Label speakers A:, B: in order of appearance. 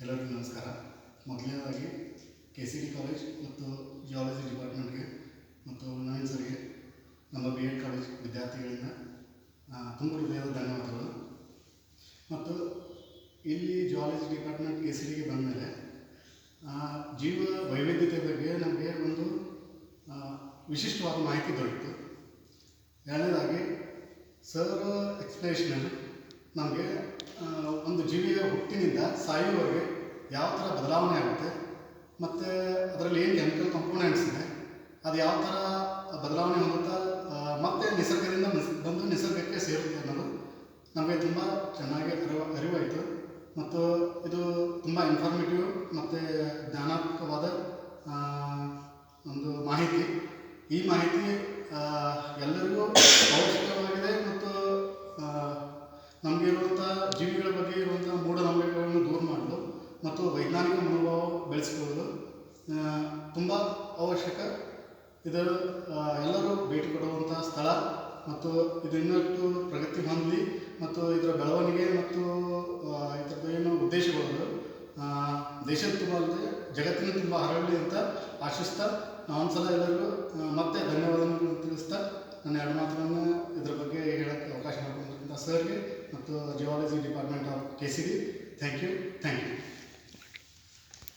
A: ಎಲ್ಲರಿಗೂ ನಮಸ್ಕಾರ. ಮೊದಲನೇದಾಗಿ KCD ಕಾಲೇಜ್ ಮತ್ತು ಜಿಯಾಲಜಿ ಡಿಪಾರ್ಟ್ಮೆಂಟ್ಗೆ ಮತ್ತು ನವೀನ್ ಸರ್ಗೆ ನಮ್ಮ BEd ಕಾಲೇಜ್ ವಿದ್ಯಾರ್ಥಿಗಳಿಂದ ತುಂಬ ಹೃದಯದ ಧನ್ಯವಾದಗಳು. ಮತ್ತು ಇಲ್ಲಿ ಜಿಯಾಲಜಿ ಡಿಪಾರ್ಟ್ಮೆಂಟ್ KCDಗೆ ಬಂದ ಮೇಲೆ ಜೀವ ವೈವಿಧ್ಯತೆ ಬಗ್ಗೆ ನಮಗೆ ಒಂದು ವಿಶಿಷ್ಟವಾದ ಮಾಹಿತಿ ದೊರೆಯಿತು. ಎರಡನೇದಾಗಿ ಸರ್ ಎಕ್ಸ್ಪ್ಲನೇಷನಲ್ಲಿ ನಮಗೆ ಒಂದು ಜೀವಿಯ ಹುಟ್ಟಿನಿಂದ ಸಾಯುವವರೆಗೆ ಯಾವ ಥರ ಬದಲಾವಣೆ ಆಗುತ್ತೆ ಮತ್ತು ಅದರಲ್ಲಿ ಏನು ಕೆಮಿಕಲ್ ಕಂಪೋನೆಂಟ್ಸ್ ಇದೆ, ಅದು ಯಾವ ಥರ ಬದಲಾವಣೆ ಹೊಂದುತ್ತಾ ಮತ್ತೆ ನಿಸರ್ಗದಿಂದ ಬಂದು ನಿಸರ್ಗಕ್ಕೆ ಸೇರುತ್ತೆ ಅನ್ನೋದು ನಮಗೆ ತುಂಬ ಚೆನ್ನಾಗಿ ಅರಿವಾಯಿತು. ಮತ್ತು ಇದು ತುಂಬ ಇನ್ಫಾರ್ಮೇಟಿವ್ ಮತ್ತು ಜ್ಞಾನಾತ್ಮಕವಾದ ಒಂದು ಮಾಹಿತಿ. ಈ ಮಾಹಿತಿ ಎಲ್ಲರಿಗೂ ಅವಶ್ಯಕವಾಗಿದೆ ಮತ್ತು ನಮಗೆ ಇರುವಂಥ ಜೀವಿಗಳ ಬಗ್ಗೆ ಇರುವಂಥ ಮೂಢನಂಬಿಕೆಗಳನ್ನು ದೂರ ಮಾಡಲು ಮತ್ತು ವೈಜ್ಞಾನಿಕ ಮನೋಭಾವ ಬೆಳೆಸಿಕೊಳ್ಳಲು ತುಂಬ ಅವಶ್ಯಕ. ಇದರ ಎಲ್ಲರೂ ಭೇಟಿ ಕೊಡುವಂಥ ಸ್ಥಳ ಮತ್ತು ಇದು ಇನ್ನಷ್ಟು ಪ್ರಗತಿ ಹೊಂದಲಿ ಮತ್ತು ಇದರ ಬೆಳವಣಿಗೆ ಮತ್ತು ಇದರದ್ದು ಏನು ಉದ್ದೇಶಗಳು ದೇಶದ ತುಂಬ ಅಲ್ಲದೆ ಜಗತ್ತಿನ ತುಂಬ ಹರಡಲಿ ಅಂತ ಆಶಿಸ್ತಾ ಒಂದ್ಸಲ ಎಲ್ಲರಿಗೂ ಮತ್ತೆ ಧನ್ಯವಾದಗಳನ್ನು ತಿಳಿಸ್ತಾ ನನ್ನ ಎರಡು ಮಾತುಗಳನ್ನು ಇದರ ಬಗ್ಗೆ ಹೇಳೋಕ್ಕೆ ಅವಕಾಶ ಮಾಡಿಕೊಂಡಿರುವಂಥ ಸರ್ಗೆ ಮತ್ತು geology department of KCD thank you.